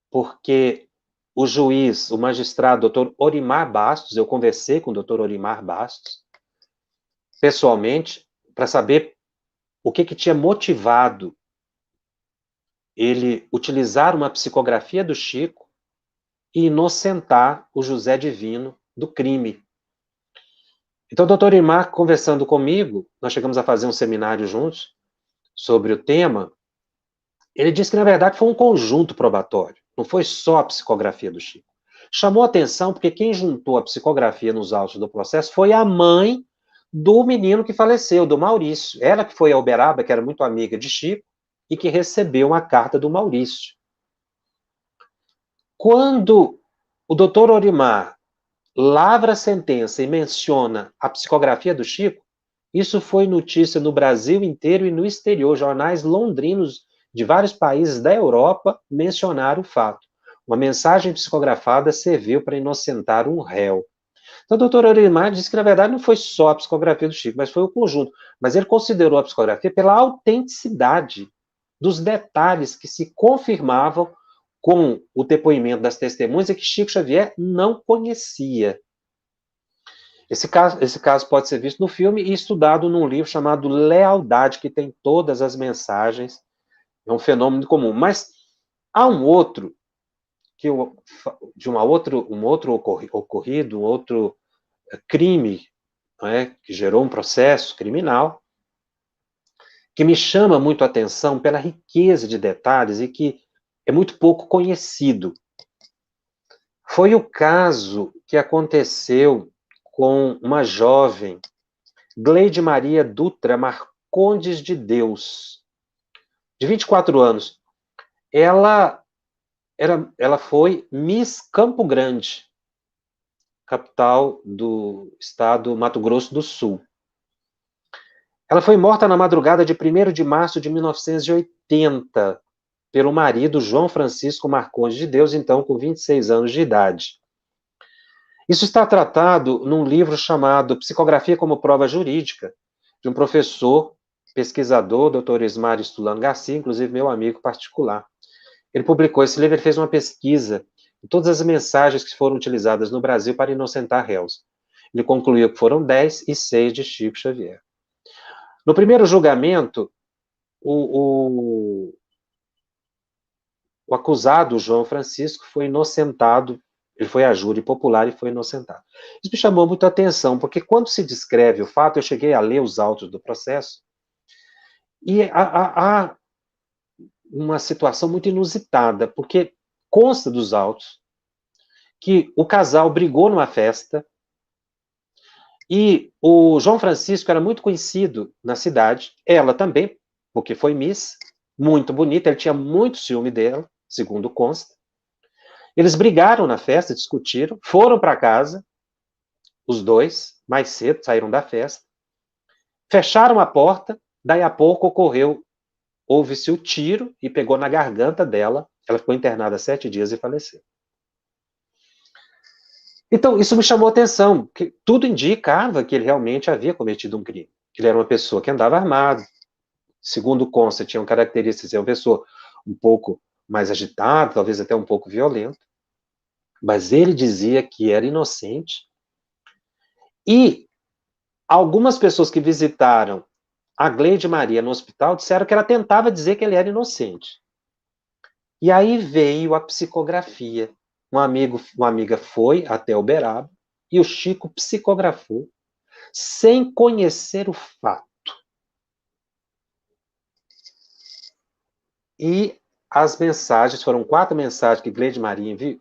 porque o juiz, o magistrado, Dr. Orimar Bastos, eu conversei com o Dr. Orimar Bastos, pessoalmente, para saber o que tinha motivado ele utilizar uma psicografia do Chico e inocentar o José Divino do crime. Então, o doutor Orimar, conversando comigo, nós chegamos a fazer um seminário juntos sobre o tema, ele disse que, na verdade, foi um conjunto probatório, não foi só a psicografia do Chico. Chamou atenção porque quem juntou a psicografia nos autos do processo foi a mãe do menino que faleceu, do Maurício. Ela que foi a Uberaba, que era muito amiga de Chico, e que recebeu uma carta do Maurício. Quando o doutor Orimar lavra a sentença e menciona a psicografia do Chico, isso foi notícia no Brasil inteiro e no exterior. Jornais londrinos de vários países da Europa mencionaram o fato. Uma mensagem psicografada serviu para inocentar um réu. Então, o doutor Orimar disse que, na verdade, não foi só a psicografia do Chico, mas foi o conjunto. Mas ele considerou a psicografia pela autenticidade dos detalhes que se confirmavam com o depoimento das testemunhas e que Chico Xavier não conhecia. Esse caso pode ser visto no filme e estudado num livro chamado Lealdade, que tem todas as mensagens. É um fenômeno comum. Mas há um outro, um outro ocorrido, um outro crime, que gerou um processo criminal, que me chama muito a atenção pela riqueza de detalhes e que é muito pouco conhecido. Foi o caso que aconteceu com uma jovem, Gleide Maria Dutra Marcondes de Deus, de 24 anos. Ela foi Miss Campo Grande, capital do estado Mato Grosso do Sul. Ela foi morta na madrugada de 1º de março de 1980 pelo marido João Francisco Marcondes de Deus, então com 26 anos de idade. Isso está tratado num livro chamado Psicografia como Prova Jurídica, de um professor, pesquisador, Dr. Ismar Stulano Garcia, inclusive meu amigo particular. Ele publicou esse livro, ele fez uma pesquisa de todas as mensagens que foram utilizadas no Brasil para inocentar réus. Ele concluiu que foram 10 e 6 de Chico Xavier. No primeiro julgamento, o acusado, João Francisco, foi inocentado, ele foi a júri popular e foi inocentado. Isso me chamou muito a atenção, porque quando se descreve o fato, eu cheguei a ler os autos do processo, e há uma situação muito inusitada, porque consta dos autos que o casal brigou numa festa, e o João Francisco era muito conhecido na cidade, ela também, porque foi Miss, muito bonita, ele tinha muito ciúme dela, segundo consta. Eles brigaram na festa, discutiram, foram para casa, os dois, mais cedo, saíram da festa, fecharam a porta, daí a pouco houve-se o tiro e pegou na garganta dela, ela ficou internada 7 dias e faleceu. Então, isso me chamou a atenção, que tudo indicava que ele realmente havia cometido um crime. Ele era uma pessoa que andava armado, segundo consta, tinha características de uma pessoa um pouco mais agitada, talvez até um pouco violenta, mas ele dizia que era inocente. E algumas pessoas que visitaram a Gleide Maria no hospital disseram que ela tentava dizer que ele era inocente. E aí veio a psicografia. Uma amiga foi até Uberaba e o Chico psicografou sem conhecer o fato. E as mensagens, foram 4 mensagens que Gleide Maria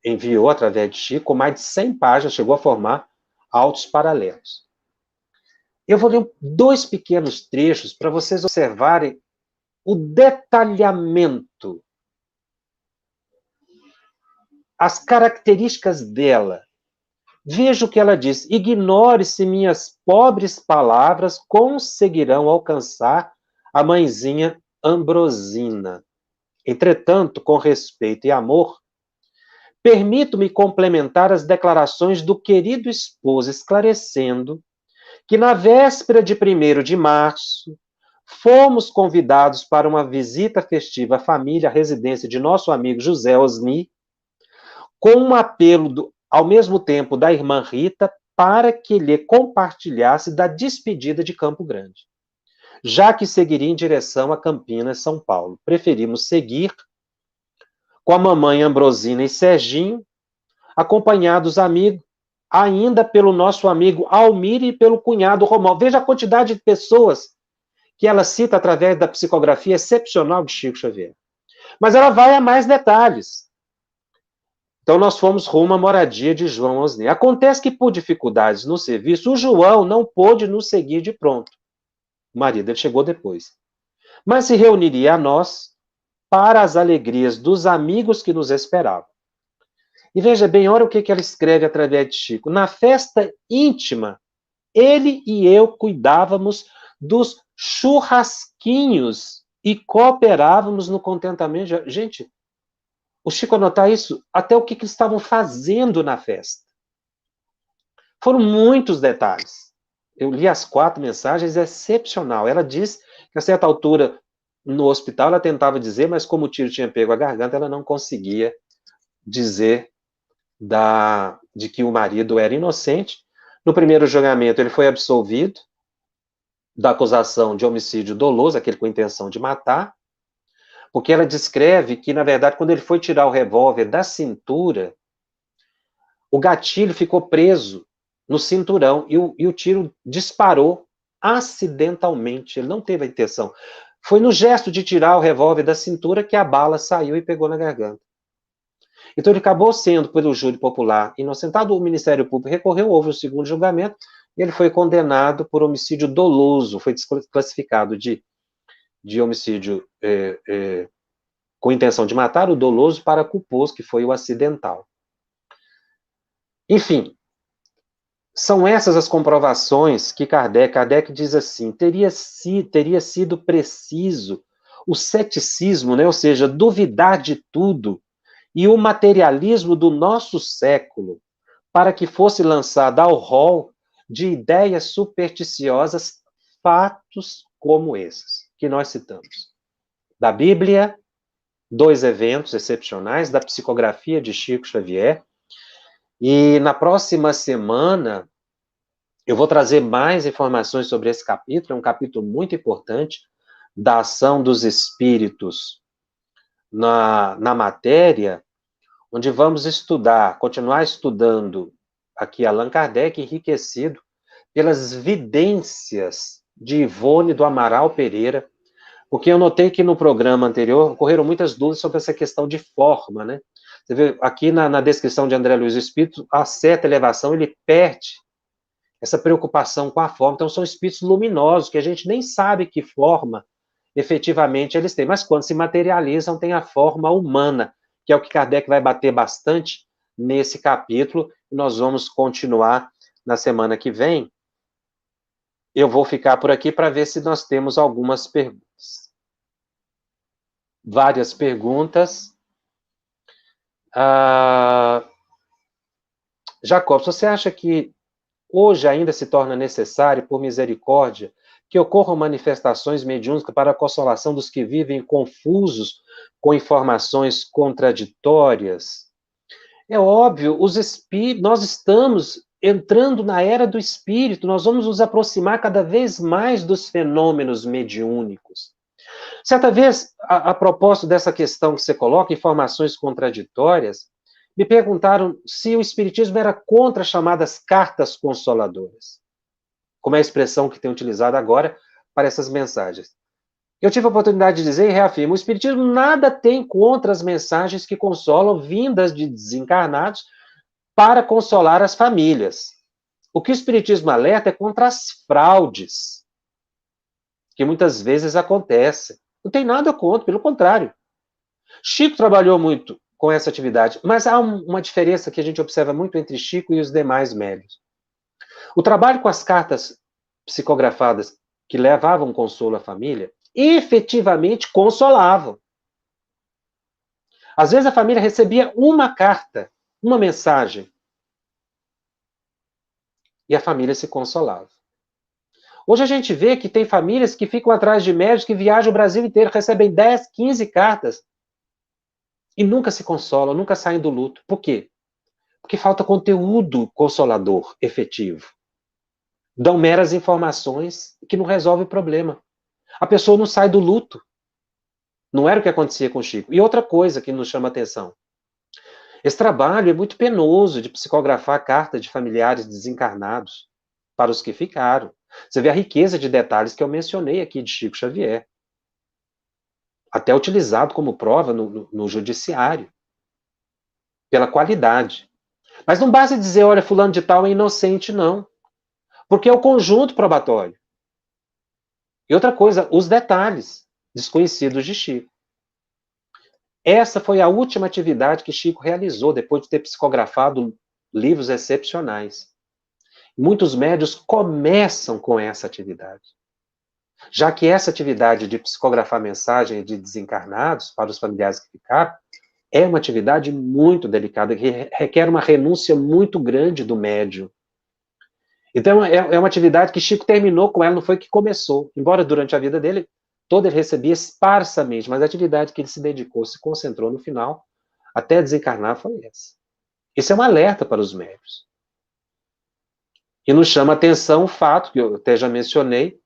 enviou através de Chico, com mais de 100 páginas, chegou a formar autos paralelos. Eu vou ler 2 pequenos trechos para vocês observarem o detalhamento, as características dela. Veja o que ela diz: ignore se minhas pobres palavras conseguirão alcançar a mãezinha Ambrosina. Entretanto, com respeito e amor, permito-me complementar as declarações do querido esposo, esclarecendo que na véspera de 1º de março, fomos convidados para uma visita festiva à família, à residência de nosso amigo José Osni, com um apelo, ao mesmo tempo, da irmã Rita, para que lhe compartilhasse da despedida de Campo Grande. Já que seguiria em direção a Campinas, São Paulo. Preferimos seguir com a mamãe Ambrosina e Serginho, acompanhados amigos, ainda pelo nosso amigo Almir e pelo cunhado Romualdo. Veja a quantidade de pessoas que ela cita através da psicografia excepcional de Chico Xavier. Mas ela vai a mais detalhes. Então, nós fomos rumo à moradia de João Osni. Acontece que, por dificuldades no serviço, o João não pôde nos seguir de pronto. O marido, ele chegou depois. Mas se reuniria a nós para as alegrias dos amigos que nos esperavam. E veja bem, olha o que ela escreve através de Chico. Na festa íntima, ele e eu cuidávamos dos churrasquinhos e cooperávamos no contentamento. Gente, o Chico anotar isso, até o que eles estavam fazendo na festa. Foram muitos detalhes. Eu li as 4 mensagens, é excepcional. Ela diz que a certa altura, no hospital, ela tentava dizer, mas como o tiro tinha pego a garganta, ela não conseguia dizer de que o marido era inocente. No primeiro julgamento, ele foi absolvido da acusação de homicídio doloso, aquele com intenção de matar, porque ela descreve que, na verdade, quando ele foi tirar o revólver da cintura, o gatilho ficou preso no cinturão e o tiro disparou acidentalmente. Ele não teve a intenção. Foi no gesto de tirar o revólver da cintura que a bala saiu e pegou na garganta. Então ele acabou sendo, pelo júri popular, inocentado. O Ministério Público recorreu, houve o segundo julgamento, e ele foi condenado por homicídio doloso, foi desclassificado de homicídio com intenção de matar, o doloso, para culposo, que foi o acidental. Enfim, são essas as comprovações que Kardec diz assim: teria sido preciso o ceticismo, né, ou seja, duvidar de tudo, e o materialismo do nosso século, para que fosse lançada ao rol de ideias supersticiosas fatos como esses que nós citamos. Da Bíblia, 2 eventos excepcionais, da psicografia de Chico Xavier, e na próxima semana eu vou trazer mais informações sobre esse capítulo, é um capítulo muito importante, da ação dos espíritos na matéria, onde vamos estudar, continuar estudando aqui Allan Kardec, enriquecido pelas vidências de Ivone do Amaral Pereira, porque eu notei que no programa anterior ocorreram muitas dúvidas sobre essa questão de forma, né? Você vê aqui na descrição de André Luiz, o espírito, a certa elevação, ele perde essa preocupação com a forma. Então, são espíritos luminosos, que a gente nem sabe que forma efetivamente eles têm, mas quando se materializam, tem a forma humana, que é o que Kardec vai bater bastante nesse capítulo, e nós vamos continuar na semana que vem. Eu vou ficar por aqui para ver se nós temos algumas perguntas. Várias perguntas. Jacob, você acha que hoje ainda se torna necessário, por misericórdia, que ocorram manifestações mediúnicas para a consolação dos que vivem confusos com informações contraditórias? É óbvio, nós estamos entrando na era do espírito, nós vamos nos aproximar cada vez mais dos fenômenos mediúnicos. Certa vez, a propósito dessa questão que você coloca, informações contraditórias, me perguntaram se o Espiritismo era contra as chamadas cartas consoladoras, como é a expressão que tem utilizado agora para essas mensagens. Eu tive a oportunidade de dizer e reafirmo, o Espiritismo nada tem contra as mensagens que consolam vindas de desencarnados para consolar as famílias. O que o Espiritismo alerta é contra as fraudes, que muitas vezes acontecem. Não tem nada contra, pelo contrário. Chico trabalhou muito com essa atividade, mas há uma diferença que a gente observa muito entre Chico e os demais médiuns. O trabalho com as cartas psicografadas que levavam consolo à família, efetivamente consolavam. Às vezes a família recebia uma carta, uma mensagem, e a família se consolava. Hoje a gente vê que tem famílias que ficam atrás de médicos que viajam o Brasil inteiro, recebem 10, 15 cartas e nunca se consolam, nunca saem do luto. Por quê? Porque falta conteúdo consolador, efetivo. Dão meras informações que não resolvem o problema. A pessoa não sai do luto. Não era o que acontecia com o Chico. E outra coisa que nos chama a atenção. Esse trabalho é muito penoso de psicografar cartas de familiares desencarnados para os que ficaram. Você vê a riqueza de detalhes que eu mencionei aqui de Chico Xavier. Até utilizado como prova no judiciário. Pela qualidade. Mas não basta dizer, olha, fulano de tal é inocente, não. Porque é o conjunto probatório. E outra coisa, os detalhes desconhecidos de Chico. Essa foi a última atividade que Chico realizou depois de ter psicografado livros excepcionais. Muitos médios começam com essa atividade. Já que essa atividade de psicografar mensagens de desencarnados para os familiares que ficaram é uma atividade muito delicada, que requer uma renúncia muito grande do médium. Então, é uma atividade que Chico terminou com ela, não foi que começou. Embora durante a vida dele, todo ele recebia esparsamente, mas a atividade que ele se dedicou, se concentrou no final, até desencarnar, foi essa. Esse é um alerta para os médios. E nos chama a atenção o fato, que eu até já mencionei,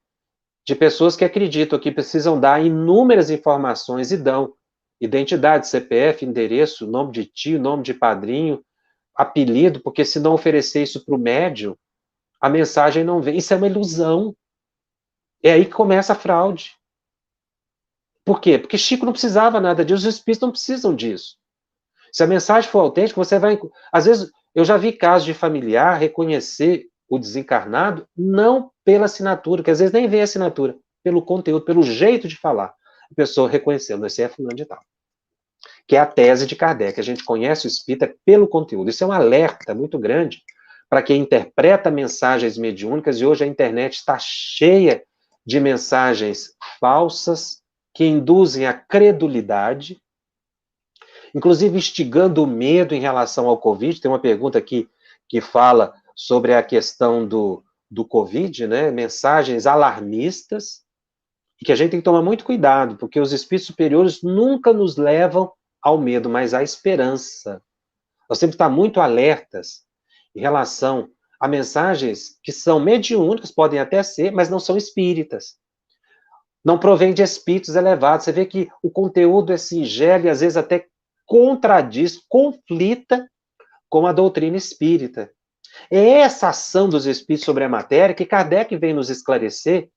de pessoas que acreditam que precisam dar inúmeras informações e dão identidade, CPF, endereço, nome de tio, nome de padrinho, apelido, porque se não oferecer isso para o médium, a mensagem não vem. Isso é uma ilusão. É aí que começa a fraude. Por quê? Porque Chico não precisava nada disso, os espíritos não precisam disso. Se a mensagem for autêntica, você vai... Às vezes, eu já vi casos de familiar reconhecer o desencarnado não pela assinatura, que às vezes nem vê a assinatura, pelo conteúdo, pelo jeito de falar. A pessoa reconhecendo, esse é fulano de tal. Que é a tese de Kardec. A gente conhece o espírita pelo conteúdo. Isso é um alerta muito grande para quem interpreta mensagens mediúnicas, e hoje a internet está cheia de mensagens falsas que induzem a credulidade, inclusive instigando o medo em relação ao Covid. Tem uma pergunta aqui que fala sobre a questão do Covid, né? Mensagens alarmistas, e que a gente tem que tomar muito cuidado, porque os espíritos superiores nunca nos levam ao medo, mas à esperança. Nós temos que estar muito alertas em relação a mensagens que são mediúnicas, podem até ser, mas não são espíritas. Não provém de espíritos elevados. Você vê que o conteúdo é singelo e às vezes até contradiz, conflita com a doutrina espírita. É essa ação dos espíritos sobre a matéria que Kardec vem nos esclarecer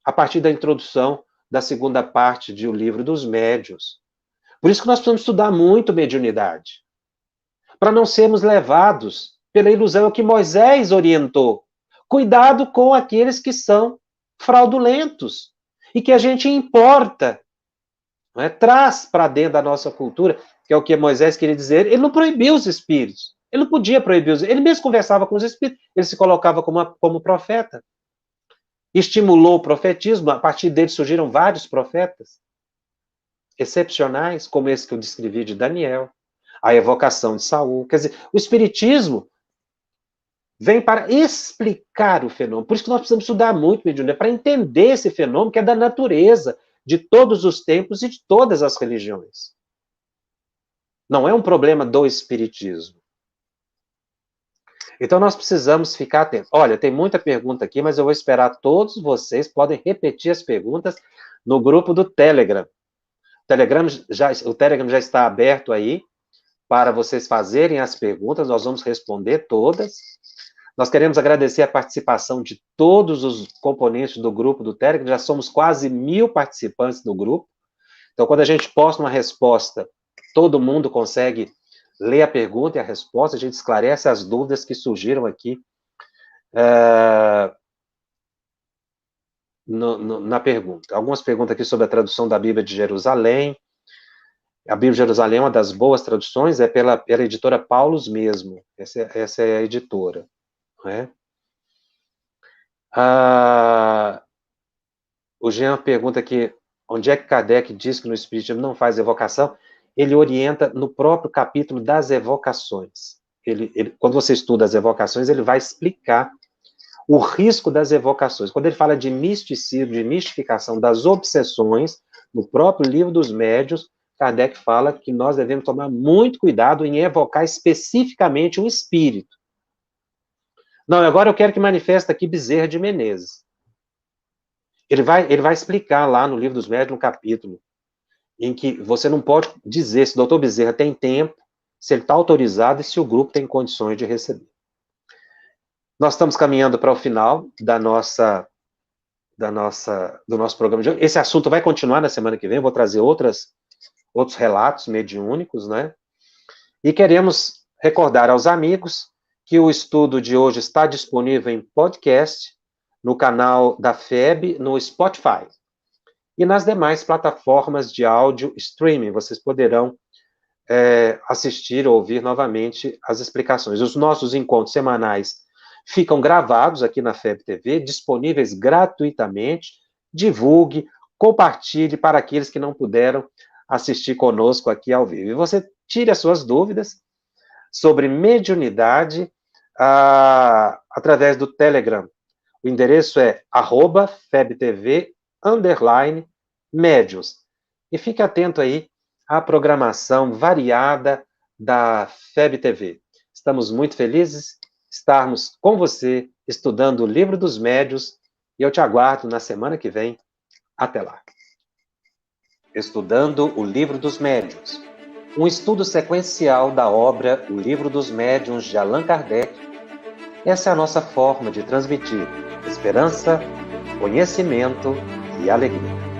a partir da introdução da segunda parte do Livro dos Médiuns. Por isso que nós precisamos estudar muito mediunidade, para não sermos levados pela ilusão que Moisés orientou. Cuidado com aqueles que são fraudulentos e que a gente importa, não é? Traz para dentro da nossa cultura, que é o que Moisés queria dizer. Ele não proibiu os espíritos, ele não podia proibir os espíritos, ele mesmo conversava com os espíritos, ele se colocava como profeta. Estimulou o profetismo, a partir dele surgiram vários profetas excepcionais, como esse que eu descrevi de Daniel, a evocação de Saul. Quer dizer, o espiritismo vem para explicar o fenômeno. Por isso que nós precisamos estudar muito mediunidade, para entender esse fenômeno que é da natureza de todos os tempos e de todas as religiões. Não é um problema do espiritismo. Então, nós precisamos ficar atentos. Olha, tem muita pergunta aqui, mas eu vou esperar todos vocês. Podem repetir as perguntas no grupo do Telegram. O Telegram já está aberto aí para vocês fazerem as perguntas. Nós vamos responder todas. Nós queremos agradecer a participação de todos os componentes do grupo do Telegram. Já somos quase 1000 participantes do grupo. Então, quando a gente posta uma resposta, todo mundo consegue ler a pergunta e a resposta, a gente esclarece as dúvidas que surgiram aqui na pergunta. Algumas perguntas aqui sobre a tradução da Bíblia de Jerusalém. A Bíblia de Jerusalém é uma das boas traduções, é pela editora Paulus mesmo. Essa é a editora. Não é? O Jean pergunta aqui, onde é que Kardec diz que no Espiritismo não faz evocação? Ele orienta no próprio capítulo das evocações. Quando você estuda as evocações, ele vai explicar o risco das evocações. Quando ele fala de misticismo, de mistificação das obsessões, no próprio Livro dos Médiuns, Kardec fala que nós devemos tomar muito cuidado em evocar especificamente um espírito. Não, agora eu quero que manifeste aqui Bezerra de Menezes. Ele vai explicar lá no Livro dos Médiuns, no capítulo, em que você não pode dizer se o doutor Bezerra tem tempo, se ele está autorizado e se o grupo tem condições de receber. Nós estamos caminhando para o final do nosso programa de hoje. Esse assunto vai continuar na semana que vem, eu vou trazer outros relatos mediúnicos, né? E queremos recordar aos amigos que o estudo de hoje está disponível em podcast, no canal da FEB, no Spotify. E nas demais plataformas de áudio streaming, vocês poderão assistir ou ouvir novamente as explicações. Os nossos encontros semanais ficam gravados aqui na FEB TV, disponíveis gratuitamente. Divulgue, compartilhe para aqueles que não puderam assistir conosco aqui ao vivo. E você tire as suas dúvidas sobre mediunidade através do Telegram. O endereço é @FebTV_médiuns. E fique atento aí à programação variada da FEB TV. Estamos muito felizes de estarmos com você estudando o Livro dos Médiuns e eu te aguardo na semana que vem. Até lá. Estudando o Livro dos Médiuns. Um estudo sequencial da obra O Livro dos Médiuns de Allan Kardec. Essa é a nossa forma de transmitir esperança, conhecimento e alegria.